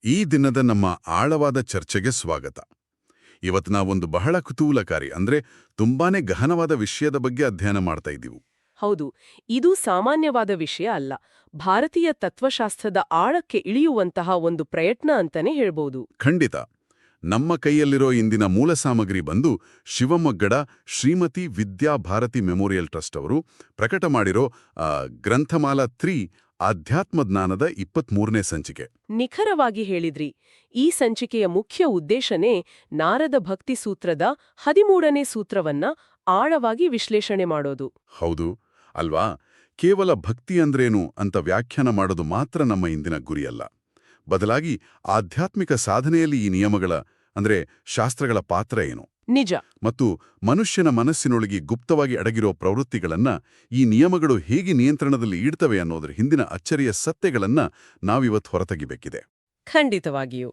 ಈ ದಿನದ ನಮ್ಮ ಆಳವಾದ ಚರ್ಚೆಗೆ ಸ್ವಾಗತ. ಇವತ್ತು ನಾವೊಂದು ಬಹಳ ಕುತೂಹಲಕಾರಿ ಅಂದ್ರೆ ತುಂಬಾನೇ ಗಹನವಾದ ವಿಷಯದ ಬಗ್ಗೆ ಅಧ್ಯಯನ ಮಾಡ್ತಾ ಇದ್ದೀವಿ. ಹೌದು, ಇದು ಸಾಮಾನ್ಯವಾದ ವಿಷಯ ಅಲ್ಲ. ಭಾರತೀಯ ತತ್ವಶಾಸ್ತ್ರದ ಆಳಕ್ಕೆ ಇಳಿಯುವಂತಹ ಒಂದು ಪ್ರಯತ್ನ ಅಂತಾನೆ ಹೇಳ್ಬೋದು. ಖಂಡಿತ. ನಮ್ಮ ಕೈಯಲ್ಲಿರೋ ಇಂದಿನ ಮೂಲ ಸಾಮಗ್ರಿ ಬಂದು ಶಿವಮೊಗ್ಗದ ಶ್ರೀಮತಿ ವಿದ್ಯಾ ಭಾರತಿ ಮೆಮೋರಿಯಲ್ ಟ್ರಸ್ಟ್ ಅವರು ಪ್ರಕಟ ಮಾಡಿರೋ ಗ್ರಂಥಮಾಲಾ 3 ಆಧ್ಯಾತ್ಮ ಜ್ಞಾನದ 23ನೇ ಸಂಚಿಕೆ. ನಿಖರವಾಗಿ ಹೇಳಿದ್ರಿ. ಈ ಸಂಚಿಕೆಯ ಮುಖ್ಯ ಉದ್ದೇಶನೇ ನಾರದ ಭಕ್ತಿ ಸೂತ್ರದ 13ನೇ ಸೂತ್ರವನ್ನ ಆಳವಾಗಿ ವಿಶ್ಲೇಷಣೆ ಮಾಡೋದು. ಹೌದು ಅಲ್ವಾ? ಕೇವಲ ಭಕ್ತಿ ಅಂದ್ರೇನು ಅಂತ ವ್ಯಾಖ್ಯಾನ ಮಾಡೋದು ಮಾತ್ರ ನಮ್ಮ ಇಂದಿನ ಗುರಿಯಲ್ಲ. ಬದಲಾಗಿ ಆಧ್ಯಾತ್ಮಿಕ ಸಾಧನೆಯಲ್ಲಿ ಈ ನಿಯಮಗಳ ಅಂದ್ರೆ ಶಾಸ್ತ್ರಗಳ ಪಾತ್ರ ಏನು, ನಿಜ, ಮತ್ತು ಮನುಷ್ಯನ ಮನಸ್ಸಿನೊಳಗೆ ಗುಪ್ತವಾಗಿ ಅಡಗಿರೋ ಪ್ರವೃತ್ತಿಗಳನ್ನ ಈ ನಿಯಮಗಳು ಹೇಗೆ ನಿಯಂತ್ರಣದಲ್ಲಿ ಇಡ್ತವೆ ಅನ್ನೋದ್ರ ಹಿಂದಿನ ಅಚ್ಚರಿಯ ಸತ್ಯಗಳನ್ನ ನಾವಿವತ್ತು ಹೊರತೆಗಿಬೇಕಿದೆ. ಖಂಡಿತವಾಗಿಯೂ.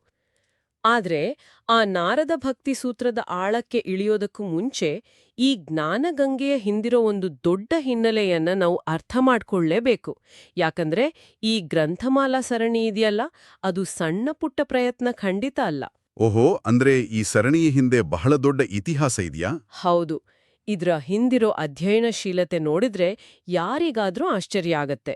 ಆದ್ರೆ ಆ ನಾರದ ಭಕ್ತಿ ಸೂತ್ರದ ಆಳಕ್ಕೆ ಇಳಿಯೋದಕ್ಕೂ ಮುಂಚೆ ಈ ಜ್ಞಾನಗಂಗೆಯ ಹಿಂದಿರೋ ಒಂದು ದೊಡ್ಡ ಹಿನ್ನೆಲೆಯನ್ನ ನಾವು ಅರ್ಥ ಮಾಡ್ಕೊಳ್ಳೇಬೇಕು. ಯಾಕಂದ್ರೆ ಈ ಗ್ರಂಥಮಾಲಾ ಸರಣಿ ಇದೆಯಲ್ಲ, ಅದು ಸಣ್ಣ ಪುಟ್ಟ ಪ್ರಯತ್ನ ಖಂಡಿತ ಅಲ್ಲ. ಓಹೋ, ಅಂದ್ರೆ ಈ ಸರಣಿಯ ಹಿಂದೆ ಬಹಳ ದೊಡ್ಡ ಇತಿಹಾಸ ಇದೆಯಾ? ಹೌದು. ಇದ್ರ ಹಿಂದಿರೋ ಅಧ್ಯಯನಶೀಲತೆ ನೋಡಿದ್ರೆ ಯಾರಿಗಾದ್ರೂ ಆಶ್ಚರ್ಯ ಆಗತ್ತೆ.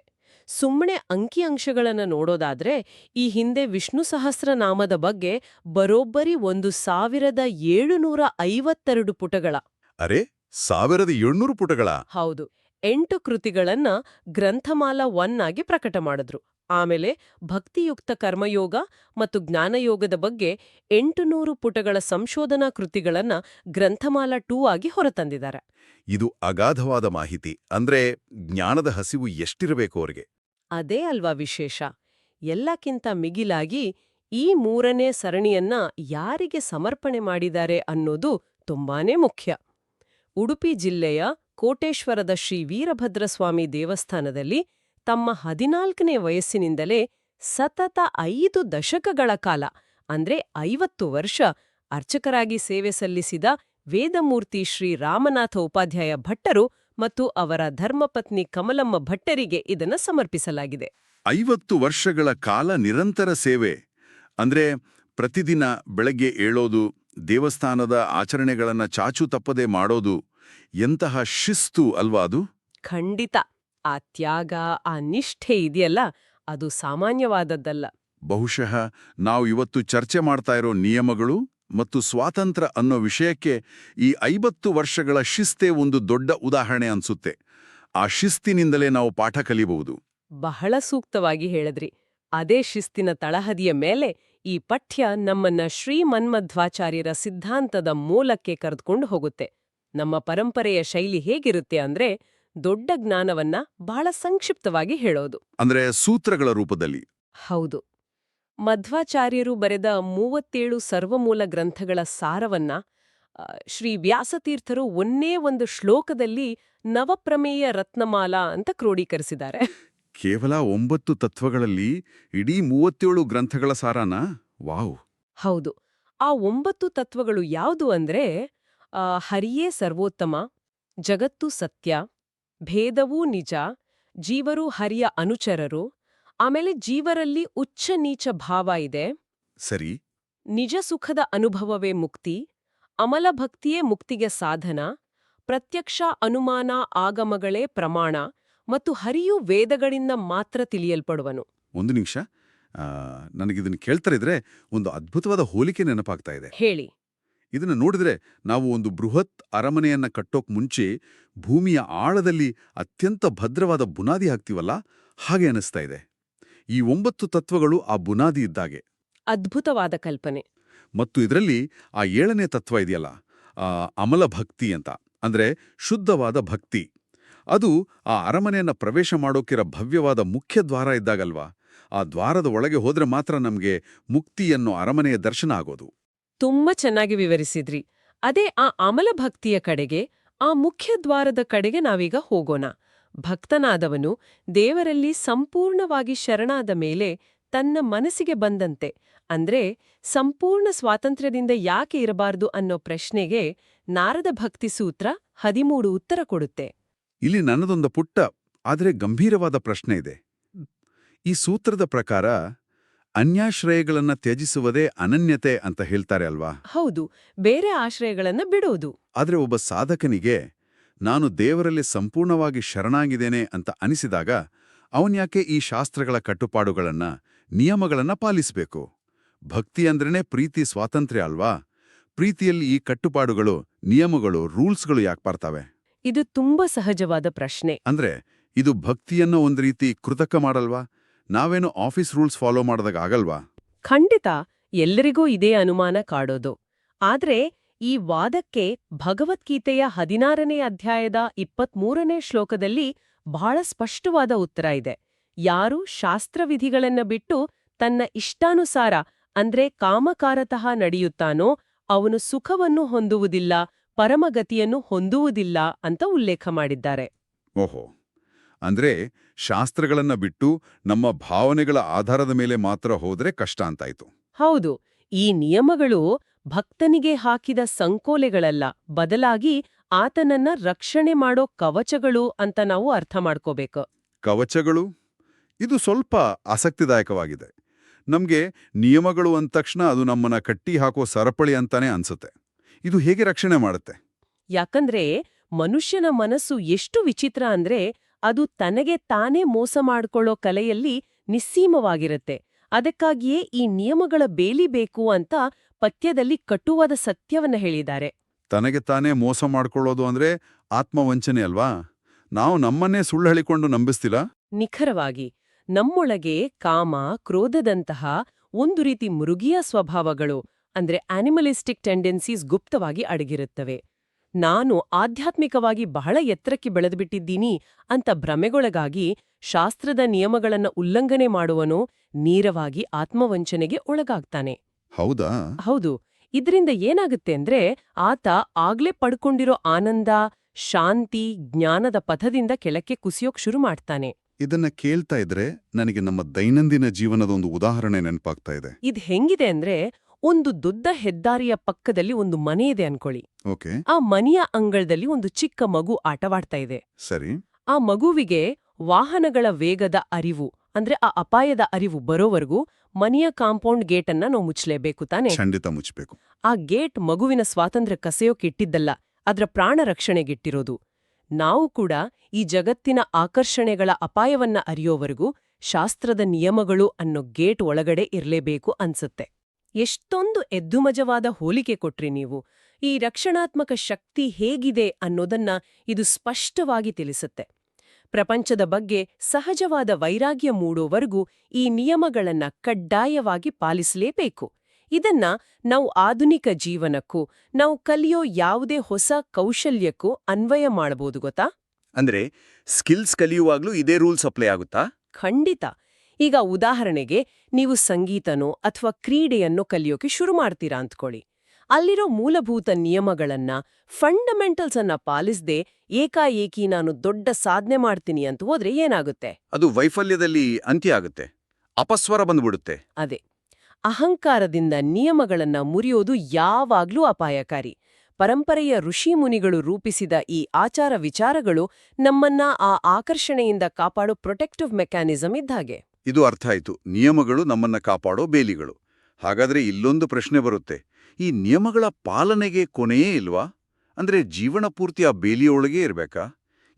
ಸುಮ್ಮನೆ ಅಂಕಿಅಂಶಗಳನ್ನ ನೋಡೋದಾದ್ರೆ ಈ ಹಿಂದೆ ವಿಷ್ಣು ಸಹಸ್ರನಾಮದ ಬಗ್ಗೆ ಬರೋಬ್ಬರಿ 1752 ಪುಟಗಳ, ಅರೆ, 1700 ಪುಟಗಳ? ಹೌದು, 8 ಕೃತಿಗಳನ್ನ ಗ್ರಂಥಮಾಲಾ 1 ಆಗಿ ಪ್ರಕಟ ಮಾಡಿದ್ರು. ಆಮೇಲೆ ಭಕ್ತಿಯುಕ್ತ ಕರ್ಮಯೋಗ ಮತ್ತು ಜ್ಞಾನಯೋಗದ ಬಗ್ಗೆ 800 ಪುಟಗಳ ಸಂಶೋಧನಾ ಕೃತಿಗಳನ್ನ ಗ್ರಂಥಮಾಲಾ 2 ಆಗಿ ಹೊರತಂದಿದ್ದಾರೆ. ಇದು ಅಗಾಧವಾದ ಮಾಹಿತಿ. ಅಂದ್ರೆ ಜ್ಞಾನದ ಹಸಿವು ಎಷ್ಟಿರಬೇಕು ಅವ್ರಿಗೆ? ಅದೇ ಅಲ್ವಾ ವಿಶೇಷ. ಎಲ್ಲಕ್ಕಿಂತ ಮಿಗಿಲಾಗಿ ಈ 3ನೇ ಸರಣಿಯನ್ನ ಯಾರಿಗೆ ಸಮರ್ಪಣೆ ಮಾಡಿದ್ದಾರೆ ಅನ್ನೋದು ತುಂಬಾನೇ ಮುಖ್ಯ. ಉಡುಪಿ ಜಿಲ್ಲೆಯ ಕೋಟೇಶ್ವರದ ಶ್ರೀ ವೀರಭದ್ರಸ್ವಾಮಿ ದೇವಸ್ಥಾನದಲ್ಲಿ ತಮ್ಮ 14ನೇ ವಯಸ್ಸಿನಿಂದಲೇ ಸತತ 5 ದಶಕಗಳ ಕಾಲ ಅಂದ್ರೆ 50 ವರ್ಷ ಅರ್ಚಕರಾಗಿ ಸೇವೆ ಸಲ್ಲಿಸಿದ ವೇದಮೂರ್ತಿ ಶ್ರೀ ರಾಮನಾಥ ಉಪಾಧ್ಯಾಯ ಭಟ್ಟರು ಮತ್ತು ಅವರ ಧರ್ಮಪತ್ನಿ ಕಮಲಮ್ಮ ಭಟ್ಟರಿಗೆ ಇದನ್ನ ಸಮರ್ಪಿಸಲಾಗಿದೆ. 50 ವರ್ಷಗಳ ಕಾಲ ನಿರಂತರ ಸೇವೆ ಅಂದ್ರೆ ಪ್ರತಿದಿನ ಬೆಳಗ್ಗೆ ಏಳೋದು, ದೇವಸ್ಥಾನದ ಆಚರಣೆಗಳನ್ನ ಚಾಚು ತಪ್ಪದೆ ಮಾಡೋದು, ಎಂತಹ ಶಿಸ್ತು ಅಲ್ವಾ ಅದು? ಖಂಡಿತ. ಆ ತ್ಯಾಗ, ಆ ನಿಷ್ಠೆ ಇದೆಯಲ್ಲ, ಅದು ಸಾಮಾನ್ಯವಾದದ್ದಲ್ಲ. ಬಹುಶಃ ನಾವು ಇವತ್ತು ಚರ್ಚೆ ಮಾಡ್ತಾ ಇರೋ ನಿಯಮಗಳು ಮತ್ತು ಸ್ವಾತಂತ್ರ್ಯ ಅನ್ನೋ ವಿಷಯಕ್ಕೆ ಈ 50 ವರ್ಷಗಳ ಶಿಸ್ತೇ ಒಂದು ದೊಡ್ಡ ಉದಾಹರಣೆ ಅನ್ಸುತ್ತೆ. ಆ ಶಿಸ್ತಿನಿಂದಲೇ ನಾವು ಪಾಠ ಕಲಿಯಬಹುದು. ಬಹಳ ಸೂಕ್ತವಾಗಿ ಹೇಳಿದ್ರಿ. ಅದೇ ಶಿಸ್ತಿನ ತಳಹದಿಯ ಮೇಲೆ ಈ ಪಠ್ಯ ನಮ್ಮನ್ನ ಶ್ರೀ ಮನ್ಮಧ್ವಾಚಾರ್ಯರ ಸಿದ್ಧಾಂತದ ಮೂಲಕ್ಕೆ ಕರೆದುಕೊಂಡು ಹೋಗುತ್ತೆ. ನಮ್ಮ ಪರಂಪರೆಯ ಶೈಲಿ ಹೇಗಿರುತ್ತೆ ಅಂದ್ರೆ ದೊಡ್ಡ ಜ್ಞಾನವನ್ನ ಬಹಳ ಸಂಕ್ಷಿಪ್ತವಾಗಿ ಹೇಳೋದು. ಅಂದ್ರೆ ಸೂತ್ರಗಳ ರೂಪದಲ್ಲಿ. ಹೌದು. ಮಧ್ವಾಚಾರ್ಯರು ಬರೆದ 37 ಸರ್ವಮೂಲ ಗ್ರಂಥಗಳ ಸಾರವನ್ನ ಶ್ರೀ ವ್ಯಾಸತೀರ್ಥರು ಒಂದೇ ಒಂದು ಶ್ಲೋಕದಲ್ಲಿ ನವಪ್ರಮೇಯ ರತ್ನಮಾಲಾ ಅಂತ ಕ್ರೋಢೀಕರಿಸಿದ್ದಾರೆ. ಕೇವಲ 9 ತತ್ವಗಳಲ್ಲಿ ಇಡೀ 37 ಗ್ರಂಥಗಳ ಸಾರಾನ? ವಾವ್! ಹೌದು. ಆ 9 ತತ್ವಗಳು ಯಾವುದು ಅಂದ್ರೆ ಹರಿಯೇ ಸರ್ವೋತ್ತಮ, ಜಗತ್ತು ಸತ್ಯ, ಭೇದವೂ ನಿಜ, ಜೀವರು ಹರಿಯ ಅನುಚರರು, ಆಮೇಲೆ ಜೀವರಲ್ಲಿ ಉಚ್ಚ ನೀಚ ಭಾವ ಇದೆ, ಸರಿ, ನಿಜ ಸುಖದ ಅನುಭವವೇ ಮುಕ್ತಿ, ಅಮಲ ಭಕ್ತಿಯೇ ಮುಕ್ತಿಗೆ ಸಾಧನ, ಪ್ರತ್ಯಕ್ಷ ಅನುಮಾನ ಆಗಮಗಳೇ ಪ್ರಮಾಣ, ಮತ್ತು ಹರಿಯು ವೇದಗಳಿಂದ ಮಾತ್ರ ತಿಳಿಯಲ್ಪಡುವನು. ಒಂದು ನಿಮಿಷ, ನನಗಿದನ್ನು ಕೇಳ್ತಾ ಇದ್ರೆ ಒಂದು ಅದ್ಭುತವಾದ ಹೋಲಿಕೆ ನೆನಪಾಗ್ತಾ ಇದೆ. ಹೇಳಿ. ಇದನ್ನು ನೋಡಿದ್ರೆ ನಾವು ಒಂದು ಬೃಹತ್ ಅರಮನೆಯನ್ನ ಕಟ್ಟೋಕ್ ಮುಂಚೆ ಭೂಮಿಯ ಆಳದಲ್ಲಿ ಅತ್ಯಂತ ಭದ್ರವಾದ ಬುನಾದಿ ಹಾಕ್ತೀವಲ್ಲ, ಹಾಗೆ ಅನಿಸ್ತಾ ಇದೆ. ಈ 9 ತತ್ವಗಳು ಆ ಬುನಾದಿ ಇದ್ದಾಗೆ. ಅದ್ಭುತವಾದ ಕಲ್ಪನೆ. ಮತ್ತು ಇದರಲ್ಲಿ ಆ 7ನೇ ತತ್ವ ಇದೆಯಲ್ಲ, ಅಮಲ ಭಕ್ತಿ ಅಂತ, ಅಂದ್ರೆ ಶುದ್ಧವಾದ ಭಕ್ತಿ. ಅದು ಆ ಅರಮನೆಯನ್ನ ಪ್ರವೇಶ ಮಾಡೋಕಿರೋ ಭವ್ಯವಾದ ಮುಖ್ಯ ದ್ವಾರ ಇದ್ದಾಗಲ್ವಾ? ಆ ದ್ವಾರದ ಒಳಗೆ ಹೋದ್ರೆ ಮಾತ್ರ ನಮ್ಗೆ ಮುಕ್ತಿ ಅನ್ನೋ ಅರಮನೆಯ ದರ್ಶನ ಆಗೋದು. ತುಂಬಾ ಚೆನ್ನಾಗಿ ವಿವರಿಸಿದ್ರಿ. ಅದೇ ಆ ಅಮಲ ಭಕ್ತಿಯ ಕಡೆಗೆ, ಆ ಮುಖ್ಯ ದ್ವಾರದ ಕಡೆಗೆ ನಾವೀಗ ಹೋಗೋಣ. ಭಕ್ತನಾದವನು ದೇವರಲ್ಲಿ ಸಂಪೂರ್ಣವಾಗಿ ಶರಣಾದ ಮೇಲೆ ತನ್ನ ಮನಸ್ಸಿಗೆ ಬಂದಂತೆ, ಅಂದ್ರೆ ಸಂಪೂರ್ಣ ಸ್ವಾತಂತ್ರ್ಯದಿಂದ ಯಾಕೆ ಇರಬಾರ್ದು ಅನ್ನೋ ಪ್ರಶ್ನೆಗೆ ನಾರದ ಭಕ್ತಿ ಸೂತ್ರ 13 ಉತ್ತರ ಕೊಡುತ್ತೆ. ಇಲ್ಲಿ ನನ್ನದೊಂದು ಪುಟ್ಟ ಆದರೆ ಗಂಭೀರವಾದ ಪ್ರಶ್ನೆ ಇದೆ. ಈ ಸೂತ್ರದ ಪ್ರಕಾರ ಅನ್ಯಾಶ್ರಯಗಳನ್ನ ತ್ಯಜಿಸುವುದೇ ಅನನ್ಯತೆ ಅಂತ ಹೇಳ್ತಾರೆ ಅಲ್ವಾ? ಹೌದು, ಬೇರೆ ಆಶ್ರಯಗಳನ್ನ ಬಿಡೋದು. ಆದ್ರೆ ಒಬ್ಬ ಸಾಧಕನಿಗೆ ನಾನು ದೇವರಲ್ಲಿ ಸಂಪೂರ್ಣವಾಗಿ ಶರಣಾಗಿದ್ದೇನೆ ಅಂತ ಅನಿಸಿದಾಗ ಅವನ್ಯಾಕೆ ಈ ಶಾಸ್ತ್ರಗಳ ಕಟ್ಟುಪಾಡುಗಳನ್ನ ನಿಯಮಗಳನ್ನ ಪಾಲಿಸಬೇಕು? ಭಕ್ತಿ ಅಂದ್ರೇನೆ ಪ್ರೀತಿ ಸ್ವಾತಂತ್ರ್ಯ ಅಲ್ವಾ? ಪ್ರೀತಿಯಲ್ಲಿ ಈ ಕಟ್ಟುಪಾಡುಗಳು ನಿಯಮಗಳು ರೂಲ್ಸ್ಗಳು ಯಾಕೆ ಬರ್ತಾವೆ? ಇದು ತುಂಬಾ ಸಹಜವಾದ ಪ್ರಶ್ನೆ. ಅಂದ್ರೆ ಇದು ಭಕ್ತಿಯನ್ನ ಒಂದ್ ರೀತಿ ಕೃತಕ ಮಾಡಲ್ವಾ? ನಾವೇನು ಆಫೀಸ್ ರೂಲ್ಸ್ ಫಾಲೋ ಮಾಡಿದಾಗ ಆಗಲ್ವಾ? ಖಂಡಿತ ಎಲ್ಲರಿಗೂ ಇದೇ ಅನುಮಾನ ಕಾಡೋದು. ಆದ್ರೆ ಈ ವಾದಕ್ಕೆ ಭಗವದ್ಗೀತೆಯ 16ನೇ ಅಧ್ಯಾಯದ 23ನೇ ಶ್ಲೋಕದಲ್ಲಿ ಬಹಳ ಸ್ಪಷ್ಟವಾದ ಉತ್ತರ ಇದೆ. ಯಾರು ಶಾಸ್ತ್ರವಿಧಿಗಳನ್ನ ಬಿಟ್ಟು ತನ್ನ ಇಷ್ಟಾನುಸಾರ ಅಂದ್ರೆ ಕಾಮಕಾರತಃ ನಡೆಯುತ್ತಾನೋ ಅವನು ಸುಖವನ್ನು ಹೊಂದುವುದಿಲ್ಲ, ಪರಮಗತಿಯನ್ನು ಹೊಂದುವುದಿಲ್ಲ ಅಂತ ಉಲ್ಲೇಖ ಮಾಡಿದ್ದಾರೆ. ಓಹೋ, ಅಂದ್ರೆ ಶಾಸ್ತ್ರಗಳನ್ನ ಬಿಟ್ಟು ನಮ್ಮ ಭಾವನೆಗಳ ಆಧಾರದ ಮೇಲೆ ಮಾತ್ರ ಹೋದ್ರೆ ಕಷ್ಟ ಅಂತಾಯ್ತು. ಹೌದು, ಈ ನಿಯಮಗಳು ಭಕ್ತನಿಗೆ ಹಾಕಿದ ಸಂಕೋಲೆಗಳಲ್ಲ, ಬದಲಾಗಿ ಆತನನ್ನ ರಕ್ಷಣೆ ಮಾಡೋ ಕವಚಗಳು ಅಂತ ನಾವು ಅರ್ಥ ಮಾಡ್ಕೋಬೇಕು. ಕವಚಗಳು? ಇದು ಸ್ವಲ್ಪ ಆಸಕ್ತಿದಾಯಕವಾಗಿದೆ. ನಮ್ಗೆ ನಿಯಮಗಳು ಅಂದ ತಕ್ಷಣ ಅದು ನಮ್ಮನ್ನ ಕಟ್ಟಿ ಹಾಕೋ ಸರಪಳಿ ಅಂತಾನೆ ಅನ್ಸುತ್ತೆ. ಇದು ಹೇಗೆ ರಕ್ಷಣೆ ಮಾಡುತ್ತೆ? ಯಾಕಂದ್ರೆ ಮನುಷ್ಯನ ಮನಸ್ಸು ಎಷ್ಟು ವಿಚಿತ್ರ ಅಂದ್ರೆ ಅದು ತನಗೆ ತಾನೇ ಮೋಸ ಮಾಡ್ಕೊಳ್ಳೋ ಕಲೆಯಲ್ಲಿ ನಿಸ್ಸೀಮವಾಗಿರುತ್ತೆ. ಅದಕ್ಕಾಗಿಯೇ ಈ ನಿಯಮಗಳ ಬೇಲಿ ಬೇಕು ಅಂತ ಪದ್ಯದಲ್ಲಿ ಕಟುವಾದ ಸತ್ಯವನ್ನ ಹೇಳಿದ್ದಾರೆ. ತನಗೆ ತಾನೇ ಮೋಸ ಮಾಡ್ಕೊಳ್ಳೋದು ಅಂದ್ರೆ ಆತ್ಮವಂಚನೆ ಅಲ್ವಾ? ನಾವು ನಮ್ಮನ್ನೇ ಸುಳ್ಳು ಹೇಳಿಕೊಂಡು ನಂಬಿಸ್ತಿಲ್ಲ? ನಿಖರವಾಗಿ ನಮ್ಮೊಳಗೆ ಕಾಮ, ಕ್ರೋಧದಂತಹ ಒಂದು ರೀತಿ ಮೃಗೀಯ ಸ್ವಭಾವಗಳು ಅಂದ್ರೆ ಆನಿಮಲಿಸ್ಟಿಕ್ ಟೆಂಡೆನ್ಸೀಸ್ ಗುಪ್ತವಾಗಿ ಅಡಗಿರುತ್ತವೆ. ನಾನು ಆಧ್ಯಾತ್ಮಿಕವಾಗಿ ಬಹಳ ಎತ್ತರಕ್ಕೆ ಬೆಳೆದುಬಿಟ್ಟಿದ್ದೀನಿ ಅಂತ ಭ್ರಮೆಗೊಳಗಾಗಿ ಶಾಸ್ತ್ರದ ನಿಯಮಗಳನ್ನ ಉಲ್ಲಂಘನೆ ಮಾಡುವನು ನೇರವಾಗಿ ಆತ್ಮವಂಚನೆಗೆ ಒಳಗಾಗ್ತಾನೆ. ಹೌದಾ? ಹೌದು. ಇದ್ರಿಂದ ಏನಾಗುತ್ತೆ ಅಂದ್ರೆ ಆತ ಆಗ್ಲೇ ಪಡ್ಕೊಂಡಿರೋ ಆನಂದ, ಶಾಂತಿ, ಜ್ಞಾನದ ಪಥದಿಂದ ಕೆಳಕ್ಕೆ ಕುಸಿಯೋಕ್ ಶುರು ಮಾಡ್ತಾನೆ. ಇದನ್ನ ಕೇಳ್ತಾ ಇದ್ರೆ ನನಗೆ ನಮ್ಮ ದೈನಂದಿನ ಜೀವನದ ಒಂದು ಉದಾಹರಣೆ ನೆನಪಾಗ್ತಾ ಇದೆ. ಇದ್ ಹೆಂಗಿದೆ ಅಂದ್ರೆ ಒಂದು ದೊಡ್ಡ ಹೆದ್ದಾರಿಯ ಪಕ್ಕದಲ್ಲಿ ಒಂದು ಮನೆ ಇದೆ ಅನ್ಕೊಳ್ಳಿ. ಓಕೆ. ಆ ಮನೆಯ ಅಂಗಳದಲ್ಲಿ ಒಂದು ಚಿಕ್ಕ ಮಗು ಆಟವಾಡ್ತಾ ಇದೆ. ಸರಿ. ಆ ಮಗುವಿಗೆ ವಾಹನಗಳ ವೇಗದ ಅರಿವು ಅಂದ್ರೆ ಆ ಅಪಾಯದ ಅರಿವು ಬರೋವರೆಗೂ ಮನೆಯ ಕಾಂಪೌಂಡ್ ಗೇಟನ್ನ ನಾವು ಮುಚ್ಚಲೇಬೇಕು ತಾನೆ. ಖಂಡಿತ ಮುಚ್ಚಬೇಕು. ಆ ಗೇಟ್ ಮಗುವಿನ ಸ್ವಾತಂತ್ರ್ಯ ಕಸೆಯೋಕಿಟ್ಟಿದ್ದಲ್ಲ, ಅದ್ರ ಪ್ರಾಣ ರಕ್ಷಣೆಗಿಟ್ಟಿರೋದು. ನಾವು ಕೂಡ ಈ ಜಗತ್ತಿನ ಆಕರ್ಷಣೆಗಳ ಅಪಾಯವನ್ನ ಅರಿಯೋವರೆಗೂ ಶಾಸ್ತ್ರದ ನಿಯಮಗಳು ಅನ್ನೋ ಗೇಟ್ ಒಳಗಡೆ ಇರ್ಲೇಬೇಕು ಅನ್ಸುತ್ತೆ. ಎಷ್ಟೊಂದು ಎದ್ದುಮಜವಾದ ಹೋಲಿಕೆ ಕೊಟ್ರಿ ನೀವು. ಈ ರಕ್ಷಣಾತ್ಮಕ ಶಕ್ತಿ ಹೇಗಿದೆ ಅನ್ನೋದನ್ನ ಇದು ಸ್ಪಷ್ಟವಾಗಿ ತಿಳಿಸುತ್ತೆ. ಪ್ರಪಂಚದ ಬಗ್ಗೆ ಸಹಜವಾದ ವೈರಾಗ್ಯ ಮೂಡೋವರೆಗೂ ಈ ನಿಯಮಗಳನ್ನ ಕಡ್ಡಾಯವಾಗಿ ಪಾಲಿಸಲೇಬೇಕು. ಇದನ್ನ ನಾವು ಆಧುನಿಕ ಜೀವನಕ್ಕೂ ನಾವು ಕಲಿಯೋ ಯಾವುದೇ ಹೊಸ ಕೌಶಲ್ಯಕ್ಕೂ ಅನ್ವಯ ಮಾಡಬಹುದು ಗೊತ್ತಾ? ಅಂದ್ರೆ ಸ್ಕಿಲ್ಸ್ ಕಲಿಯುವಾಗ್ಲೂ ಇದೇ ರೂಲ್ಸ್ ಅಪ್ಲೈ ಆಗುತ್ತಾ? ಖಂಡಿತ. ಈಗ ಉದಾಹರಣೆಗೆ ನೀವು ಸಂಗೀತನೋ ಅಥವಾ ಕ್ರೀಡೆಯನ್ನು ಕಲಿಯೋಕೆ ಶುರು ಮಾಡ್ತೀರಾ ಅಂದ್ಕೊಳ್ಳಿ. ಅಲ್ಲಿರೋ ಮೂಲಭೂತ ನಿಯಮಗಳನ್ನ, ಫಂಡಮೆಂಟಲ್ಸ್ ಅನ್ನ ಪಾಲಿಸದೆ ಏಕಾಏಕಿ ನಾನು ದೊಡ್ಡ ಸಾಧನೆ ಮಾಡ್ತೀನಿ ಅಂತ ಹೋದ್ರೆ ಏನಾಗುತ್ತೆ? ಅದು ವೈಫಲ್ಯದಲ್ಲಿ ಅಂತ್ಯ ಆಗುತ್ತೆ, ಅಪಸ್ವರ ಬಂದ್ಬಿಡುತ್ತೆ. ಅದೇ, ಅಹಂಕಾರದಿಂದ ನಿಯಮಗಳನ್ನ ಮುರಿಯೋದು ಯಾವಾಗ್ಲೂ ಅಪಾಯಕಾರಿ. ಪರಂಪರೆಯ ಋಷಿಮುನಿಗಳು ರೂಪಿಸಿದ ಈ ಆಚಾರ ವಿಚಾರಗಳು ನಮ್ಮನ್ನ ಆ ಆಕರ್ಷಣೆಯಿಂದ ಕಾಪಾಡೋ ಪ್ರೊಟೆಕ್ಟಿವ್ ಮೆಕ್ಯಾನಿಸಮ್ ಇದ್ದಾಗೆ. ಇದು ಅರ್ಥ ಆಯ್ತು. ನಿಯಮಗಳು ನಮ್ಮನ್ನ ಕಾಪಾಡೋ ಬೇಲಿಗಳು. ಹಾಗಾದ್ರೆ ಇಲ್ಲೊಂದು ಪ್ರಶ್ನೆ ಬರುತ್ತೆ. ಈ ನಿಯಮಗಳ ಪಾಲನೆಗೆ ಕೊನೆಯೇ ಇಲ್ವಾ? ಅಂದ್ರೆ ಜೀವನ ಪೂರ್ತಿ ಆ ಬೇಲಿಯೊಳಗೇ ಇರ್ಬೇಕಾ?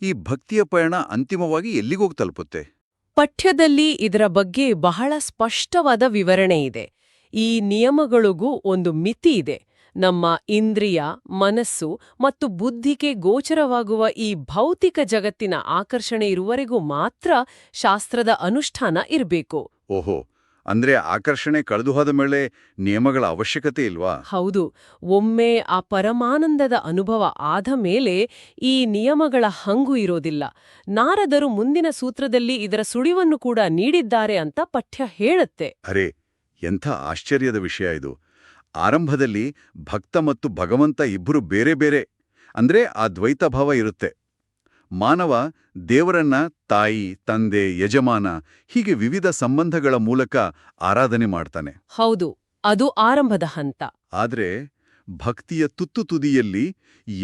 ಈ ಭಕ್ತಿಯ ಪಯಣ ಅಂತಿಮವಾಗಿ ಎಲ್ಲಿಗೋಗಿ ತಲುಪುತ್ತೆ? ಪಠ್ಯದಲ್ಲಿ ಇದರ ಬಗ್ಗೆ ಬಹಳ ಸ್ಪಷ್ಟವಾದ ವಿವರಣೆ ಇದೆ. ಈ ನಿಯಮಗಳಿಗೂ ಒಂದು ಮಿತಿ ಇದೆ. ನಮ್ಮ ಇಂದ್ರಿಯ, ಮನಸ್ಸು ಮತ್ತು ಬುದ್ಧಿಗೆ ಗೋಚರವಾಗುವ ಈ ಭೌತಿಕ ಜಗತ್ತಿನ ಆಕರ್ಷಣೆ ಇರುವವರೆಗೂ ಮಾತ್ರ ಶಾಸ್ತ್ರದ ಅನುಷ್ಠಾನ ಇರಬೇಕು. ಓಹೋ, ಅಂದ್ರೆ ಆಕರ್ಷಣೆ ಕಳೆದು ಹೋದ ಮೇಲೆ ನಿಯಮಗಳ ಅವಶ್ಯಕತೆ ಇಲ್ವಾ? ಹೌದು. ಒಮ್ಮೆ ಆ ಪರಮಾನಂದದ ಅನುಭವ ಆದ ಮೇಲೆ ಈ ನಿಯಮಗಳ ಹಂಗು ಇರೋದಿಲ್ಲ. ನಾರದರು ಮುಂದಿನ ಸೂತ್ರದಲ್ಲಿ ಇದರ ಸುಳಿವನ್ನು ಕೂಡ ನೀಡಿದ್ದಾರೆ ಅಂತ ಪಠ್ಯ ಹೇಳುತ್ತೆ. ಅರೆ, ಎಂಥ ಆಶ್ಚರ್ಯದ ವಿಷಯ ಇದು. ಆರಂಭದಲ್ಲಿ ಭಕ್ತ ಮತ್ತು ಭಗವಂತ ಇಬ್ಬರು ಬೇರೆ ಬೇರೆ, ಅಂದ್ರೆ ಆ ದ್ವೈತ ಭಾವ ಇರುತ್ತೆ. ಮಾನವ ದೇವರನ್ನ ತಾಯಿ, ತಂದೆ, ಯಜಮಾನ ಹೀಗೆ ವಿವಿಧ ಸಂಬಂಧಗಳ ಮೂಲಕ ಆರಾಧನೆ ಮಾಡ್ತಾನೆ. ಹೌದು, ಅದು ಆರಂಭದ ಹಂತ. ಆದ್ರೆ ಭಕ್ತಿಯ ತುತ್ತು ತುದಿಯಲ್ಲಿ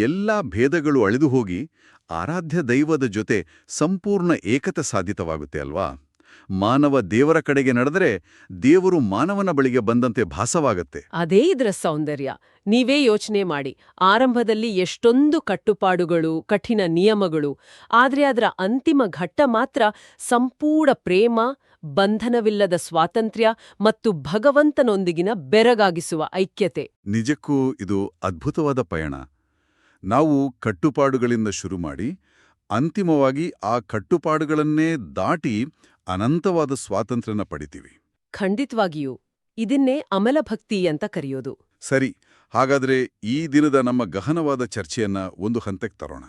ಎಲ್ಲಾ ಭೇದಗಳು ಅಳಿದು ಹೋಗಿ ಆರಾಧ್ಯ ದೈವದ ಜೊತೆ ಸಂಪೂರ್ಣ ಏಕತೆ ಸಾಧಿತವಾಗುತ್ತೆ ಅಲ್ವಾ? ಮಾನವ ದೇವರ ಕಡೆಗೆ ನಡೆದರೆ ದೇವರು ಮಾನವನ ಬಳಿಗೆ ಬಂದಂತೆ ಭಾಸವಾಗತ್ತೆ. ಅದೇ ಇದರ ಸೌಂದರ್ಯ. ನೀವೇ ಯೋಚನೆ ಮಾಡಿ, ಆರಂಭದಲ್ಲಿ ಎಷ್ಟೊಂದು ಕಟ್ಟುಪಾಡುಗಳು, ಕಠಿಣ ನಿಯಮಗಳು, ಆದ್ರೆ ಅದರ ಅಂತಿಮ ಘಟ್ಟ ಮಾತ್ರ ಸಂಪೂರ್ಣ ಪ್ರೇಮ, ಬಂಧನವಿಲ್ಲದ ಸ್ವಾತಂತ್ರ್ಯ ಮತ್ತು ಭಗವಂತನೊಂದಿಗಿನ ಬೆರಗಾಗಿಸುವ ಐಕ್ಯತೆ. ನಿಜಕ್ಕೂ ಇದು ಅದ್ಭುತವಾದ ಪಯಣ. ನಾವು ಕಟ್ಟುಪಾಡುಗಳಿಂದ ಶುರು ಮಾಡಿ ಅಂತಿಮವಾಗಿ ಆ ಕಟ್ಟುಪಾಡುಗಳನ್ನೇ ದಾಟಿ ಅನಂತವಾದ ಸ್ವಾತಂತ್ರ್ಯನ ಪಡಿತೀವಿ. ಖಂಡಿತವಾಗಿಯೂ ಇದನ್ನೇ ಅಮಲಭಕ್ತಿ ಅಂತ ಕರೆಯೋದು. ಸರಿ, ಹಾಗಾದ್ರೆ ಈ ದಿನದ ನಮ್ಮ ಗಹನವಾದ ಚರ್ಚೆಯನ್ನ ಒಂದು ಹಂತಕ್ಕೆ ತರೋಣ.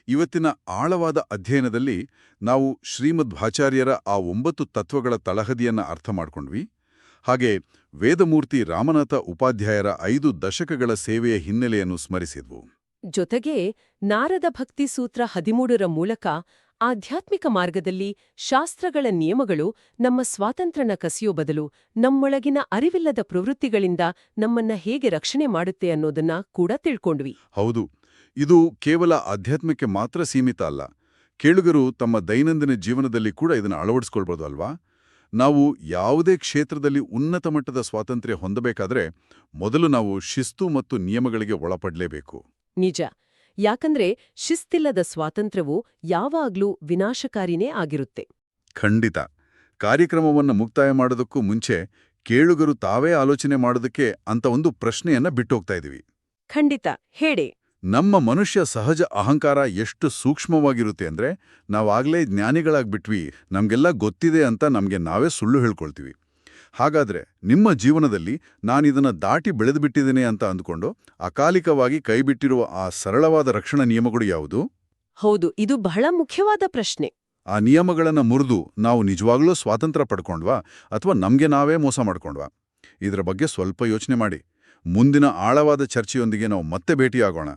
ಇವತ್ತಿನ ಆಳವಾದ ಅಧ್ಯಯನದಲ್ಲಿ ನಾವು ಶ್ರೀಮಧ್ವಾಚಾರ್ಯರ ಆ 9 ತತ್ವಗಳ ತಳಹದಿಯನ್ನ ಅರ್ಥ ಮಾಡ್ಕೊಂಡ್ವಿ. ಹಾಗೆ ವೇದಮೂರ್ತಿ ರಾಮನಾಥ ಉಪಾಧ್ಯಾಯರ 5 ದಶಕಗಳ ಸೇವೆಯ ಹಿನ್ನೆಲೆಯನ್ನು ಸ್ಮರಿಸಿದ್ವು. ಜೊತೆಗೆ ನಾರದ ಭಕ್ತಿ ಸೂತ್ರ 13ರ ಮೂಲಕ ಆಧ್ಯಾತ್ಮಿಕ ಮಾರ್ಗದಲ್ಲಿ ಶಾಸ್ತ್ರಗಳ ನಿಯಮಗಳು ನಮ್ಮ ಸ್ವಾತಂತ್ರ್ಯನ ಕಸಿಯೋ ಬದಲು ನಮ್ಮೊಳಗಿನ ಅರಿವಿಲ್ಲದ ಪ್ರವೃತ್ತಿಗಳಿಂದ ನಮ್ಮನ್ನ ಹೇಗೆ ರಕ್ಷಣೆ ಮಾಡುತ್ತೆ ಅನ್ನೋದನ್ನ ಕೂಡ ತಿಳ್ಕೊಂಡ್ವಿ. ಹೌದು, ಇದು ಕೇವಲ ಆಧ್ಯಾತ್ಮಕ್ಕೆ ಮಾತ್ರ ಸೀಮಿತ ಅಲ್ಲ. ಕೇಳುಗರು ತಮ್ಮ ದೈನಂದಿನ ಜೀವನದಲ್ಲಿ ಕೂಡ ಇದನ್ನು ಅಳವಡಿಸ್ಕೊಳ್ಬೋದು ಅಲ್ವಾ? ನಾವು ಯಾವುದೇ ಕ್ಷೇತ್ರದಲ್ಲಿ ಉನ್ನತ ಮಟ್ಟದ ಸ್ವಾತಂತ್ರ್ಯ ಹೊಂದಬೇಕಾದ್ರೆ ಮೊದಲು ನಾವು ಶಿಸ್ತು ಮತ್ತು ನಿಯಮಗಳಿಗೆ ಒಳಪಡಲೇಬೇಕು. ನಿಜ. ಯಾಕಂದ್ರೆ ಶಿಸ್ತಿಲ್ಲದ ಸ್ವಾತಂತ್ರ್ಯವು ಯಾವಾಗ್ಲೂ ವಿನಾಶಕಾರಿನೇ ಆಗಿರುತ್ತೆ. ಖಂಡಿತ. ಕಾರ್ಯಕ್ರಮವನ್ನು ಮುಕ್ತಾಯ ಮಾಡೋದಕ್ಕೂ ಮುಂಚೆ ಕೇಳುಗರು ತಾವೇ ಆಲೋಚನೆ ಮಾಡೋದಕ್ಕೆ ಅಂತ ಒಂದು ಪ್ರಶ್ನೆಯನ್ನ ಬಿಟ್ಟೋಗ್ತಾ ಇದೀವಿ. ಖಂಡಿತ, ಹೇಳಿ. ನಮ್ಮ ಮನುಷ್ಯ ಸಹಜ ಅಹಂಕಾರ ಎಷ್ಟು ಸೂಕ್ಷ್ಮವಾಗಿರುತ್ತೆ ಅಂದ್ರೆ ನಾವಾಗ್ಲೇ ಜ್ಞಾನಿಗಳಾಗ್ಬಿಟ್ವಿ, ನಮ್ಗೆಲ್ಲ ಗೊತ್ತಿದೆ ಅಂತ ನಮ್ಗೆ ನಾವೇ ಸುಳ್ಳು ಹೇಳ್ಕೊಳ್ತೀವಿ. ಹಾಗಾದ್ರೆ ನಿಮ್ಮ ಜೀವನದಲ್ಲಿ ನಾನಿದನ್ನ ದಾಟಿ ಬೆಳೆದುಬಿಟ್ಟಿದ್ದೇನೆ ಅಂತ ಅಂದ್ಕೊಂಡು ಅಕಾಲಿಕವಾಗಿ ಕೈಬಿಟ್ಟಿರುವ ಆ ಸರಳವಾದ ರಕ್ಷಣಾ ನಿಯಮಗಳು ಯಾವುದು? ಹೌದು, ಇದು ಬಹಳ ಮುಖ್ಯವಾದ ಪ್ರಶ್ನೆ. ಆ ನಿಯಮಗಳನ್ನ ಮುರಿದು ನಾವು ನಿಜವಾಗ್ಲೂ ಸ್ವಾತಂತ್ರ್ಯ ಪಡ್ಕೊಂಡ್ವಾ ಅಥವಾ ನಮ್ಗೆ ನಾವೇ ಮೋಸ ಮಾಡ್ಕೊಂಡ್ವಾ? ಇದರ ಬಗ್ಗೆ ಸ್ವಲ್ಪ ಯೋಚನೆ ಮಾಡಿ. ಮುಂದಿನ ಆಳವಾದ ಚರ್ಚೆಯೊಂದಿಗೆ ನಾವು ಮತ್ತೆ ಭೇಟಿಯಾಗೋಣ.